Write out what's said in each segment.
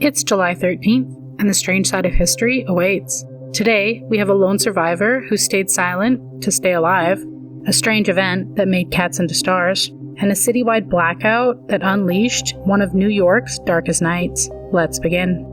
It's July 13th, and the strange side of history awaits. Today, we have a lone survivor who stayed silent to stay alive, a strange event that made cats into stars, and a citywide blackout that unleashed one of New York's darkest nights. Let's begin.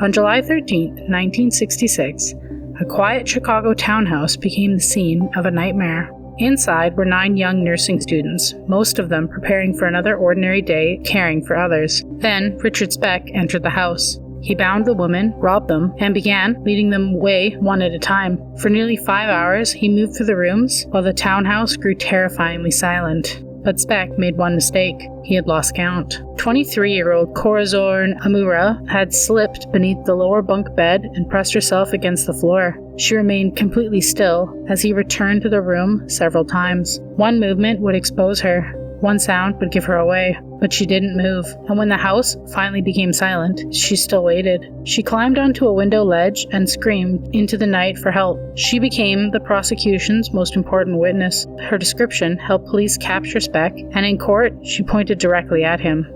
On July 13th, 1966, a quiet Chicago townhouse became the scene of a nightmare. Inside were 9 young nursing students, most of them preparing for another ordinary day caring for others. Then, Richard Speck entered the house. He bound the women, robbed them, and began leading them away one at a time. For nearly 5 hours, he moved through the rooms while the townhouse grew terrifyingly silent. But Speck made one mistake. He had lost count. 23-year-old Corazon Amurao had slipped beneath the lower bunk bed and pressed herself against the floor. She remained completely still as he returned to the room several times. One movement would expose her. One sound would give her away, but she didn't move, and when the house finally became silent, she still waited. She climbed onto a window ledge and screamed into the night for help. She became the prosecution's most important witness. Her description helped police capture Speck, and in court, she pointed directly at him.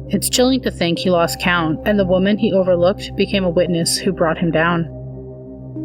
It's chilling to think he lost count, and the woman he overlooked became a witness who brought him down.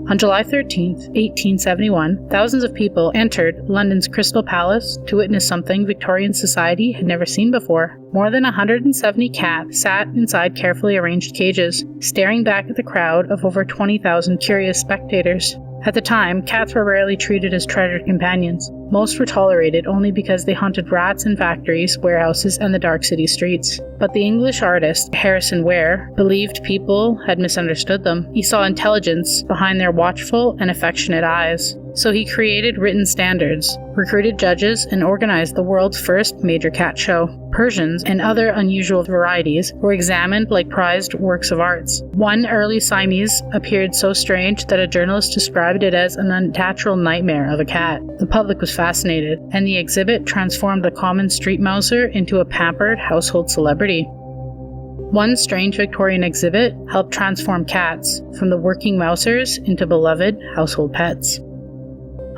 On July 13, 1871, thousands of people entered London's Crystal Palace to witness something Victorian society had never seen before. More than 170 cats sat inside carefully arranged cages, staring back at the crowd of over 20,000 curious spectators. At the time, cats were rarely treated as treasured companions. Most were tolerated only because they hunted rats in factories, warehouses, and the dark city streets. But the English artist, Harrison Ware, believed people had misunderstood them. He saw intelligence behind their watchful and affectionate eyes. So he created written standards, recruited judges, and organized the world's first major cat show. Persians and other unusual varieties were examined like prized works of arts. One early Siamese appeared so strange that a journalist described it as an unnatural nightmare of a cat. The public was fascinated, and the exhibit transformed the common street mouser into a pampered household celebrity. One strange Victorian exhibit helped transform cats from the working mousers into beloved household pets.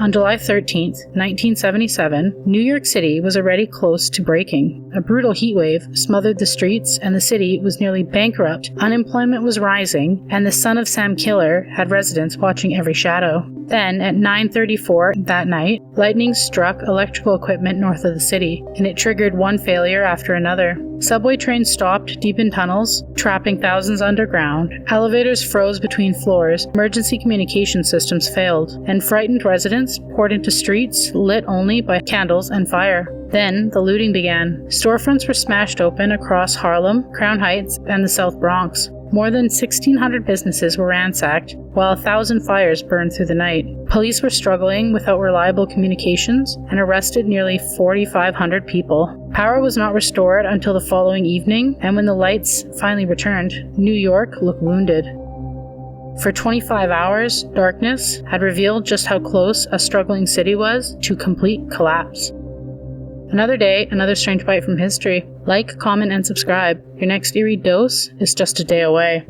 On July 13, 1977, New York City was already close to breaking. A brutal heatwave smothered the streets, and the city was nearly bankrupt. Unemployment was rising, and the son of Sam Killer had residents watching every shadow. Then, at 9:34 that night, lightning struck electrical equipment north of the city, and it triggered one failure after another. Subway trains stopped deep in tunnels, trapping thousands underground. Elevators froze between floors, emergency communication systems failed, and frightened residents poured into streets lit only by candles and fire. Then, the looting began. Storefronts were smashed open across Harlem, Crown Heights, and the South Bronx. More than 1,600 businesses were ransacked, while 1,000 fires burned through the night. Police were struggling without reliable communications and arrested nearly 4,500 people. Power was not restored until the following evening, and when the lights finally returned, New York looked wounded. For 25 hours, darkness had revealed just how close a struggling city was to complete collapse. Another day, another strange bite from history. Like, comment, and subscribe. Your next eerie dose is just a day away.